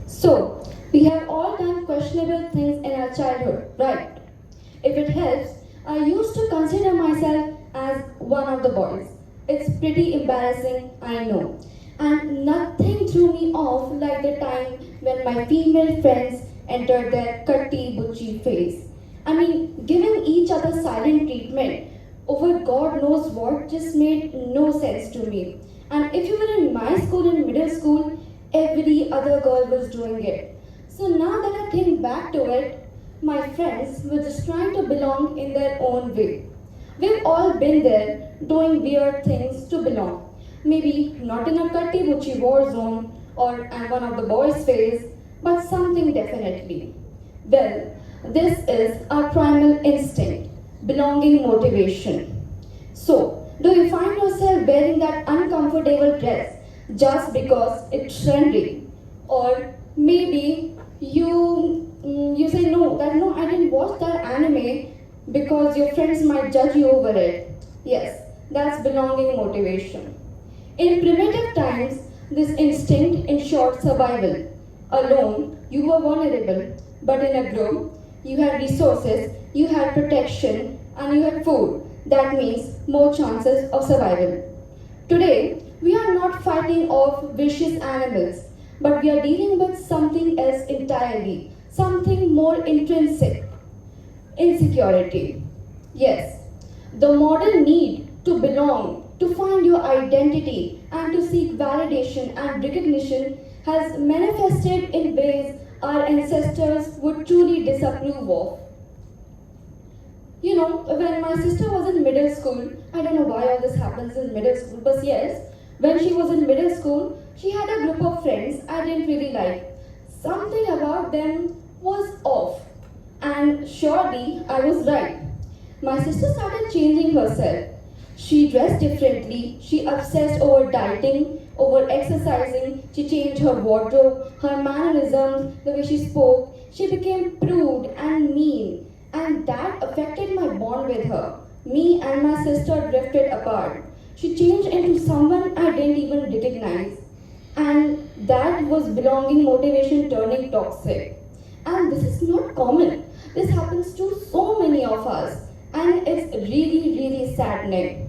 So, we have all done questionable things in our childhood, right? If it helps, I used to consider myself as one of the boys. It's pretty embarrassing, I know. And nothing threw me off like the time when my female friends entered their cutty butchie phase. I mean, giving each other silent treatment over God knows what just made no sense to me. And if you were in my school in middle school, every other girl was doing it. So now that I think back to it, my friends were just trying to belong in their own way. We've all been there doing weird things to belong. Maybe not in a cutty butchie war zone or I'm one of the boys phase, but something definitely. Well, this is our primal instinct, belonging motivation. So, do you find yourself wearing that uncomfortable dress just because it's trendy? Or maybe you say no, I didn't watch that anime because your friends might judge you over it. Yes, that's belonging motivation. In primitive times, this instinct ensured survival. Alone, you were vulnerable, but in a group, you had resources, you had protection, and you had food. That means more chances of survival. Today, we are not fighting off vicious animals, but we are dealing with something else entirely, something more intrinsic insecurity. Yes, the modern need to belong, to find your identity, and to seek validation and recognition has manifested in ways our ancestors would truly disapprove of. You know, when my sister was in middle school, I don't know why all this happens in middle school, but yes, when she was in middle school, she had a group of friends I didn't really like. Something about them was off, and surely I was right. My sister started changing herself. She dressed differently, she obsessed over dieting, over exercising, she changed her wardrobe, her mannerisms, the way she spoke. She became prude and mean, and that affected my bond with her. Me and my sister drifted apart. She changed into someone I didn't even recognize. And that was belonging motivation turning toxic. And this is not common. This happens to so many of us. And it's really, really saddening.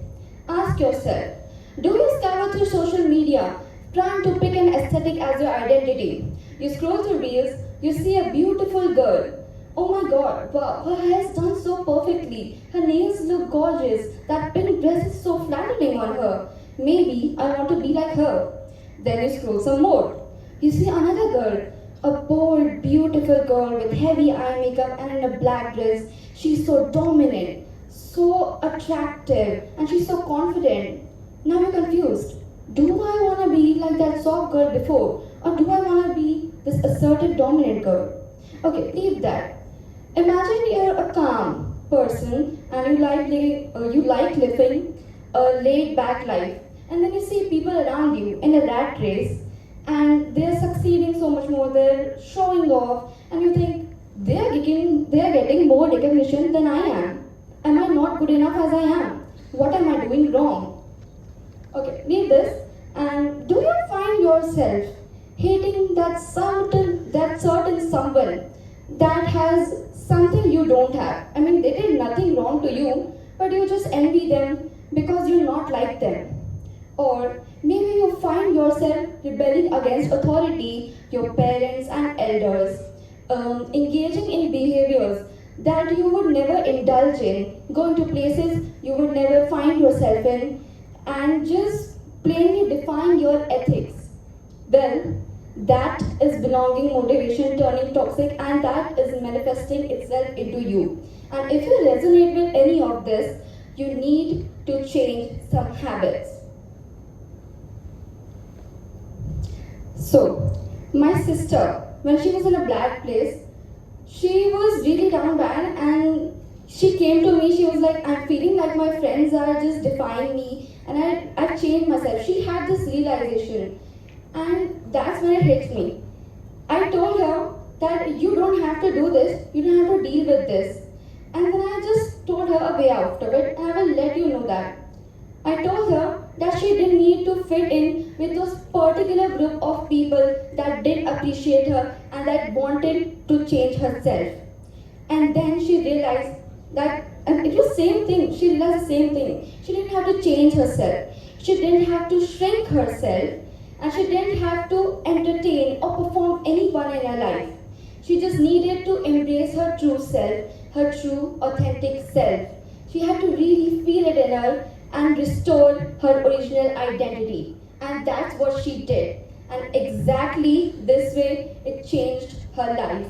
Ask yourself, do you scour through social media trying to pick an aesthetic as your identity? You scroll through reels, you see a beautiful girl. Oh my god, wow, her hair is done so perfectly. Her nails look gorgeous. That pink dress is so flattering on her. Maybe I want to be like her. Then you scroll some more. You see another girl, a bold, beautiful girl with heavy eye makeup and in a black dress. She's so dominant, so attractive, and she's so confident. Now you're confused. Do I want to be like that soft girl before? Or do I want to be this assertive, dominant girl? Okay, leave that. Imagine you're a calm person and you like living a laid back life, and then you see people around you in a rat race, and they're succeeding so much more. They're showing off, and you think they're getting more recognition than I am. Am I not good enough as I am? What am I doing wrong? Okay, leave this. And do you find yourself hating that certain someone that has something you don't have? I mean, they did nothing wrong to you, but you just envy them because you're not like them. Or maybe you find yourself rebelling against authority, your parents and elders, engaging in behaviors that you would never indulge in, going to places you would never find yourself in, and just plainly define your ethics. Well, that is belonging motivation turning toxic, and that is manifesting itself into you. And if you resonate with any of this, you need to change some habits. So, my sister, when she was in a bad place, she was really down bad, and she came to me. She was like, I'm feeling like my friends are just defying me, and I've changed myself. She had this realization, and that's when it hit me. I told her that you don't have to do this, you don't have to deal with this. And then I just told her a way out of it, and I will let you know that. I told her that she didn't need to fit in with those particular group of people that did appreciate her and that wanted to change herself. And then she realized that, and it was same thing, she realized the same thing. She didn't have to change herself. She didn't have to shrink herself, and she didn't have to entertain or perform anyone in her life. She just needed to embrace her true self, her true authentic self. She had to really feel it in her and restore her original identity. And that's what she did. And exactly this way it changed her life.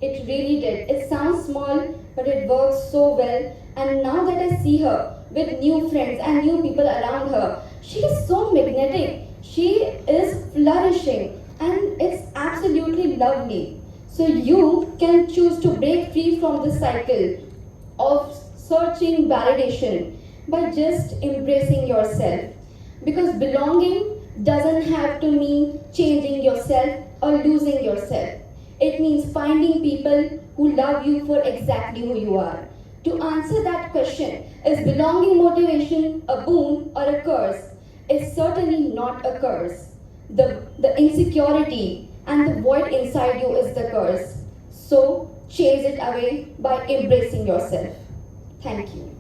It really did. It sounds small, but it works so well. And now that I see her with new friends and new people around her, she is so magnetic. She is flourishing, and it's absolutely lovely. So you can choose to break free from the cycle of searching validation by just embracing yourself. Because belonging doesn't have to mean changing yourself or losing yourself. It means finding people who love you for exactly who you are. To answer that question, is belonging motivation a boon or a curse? It's certainly not a curse. The insecurity and the void inside you is the curse. So chase it away by embracing yourself. Thank you.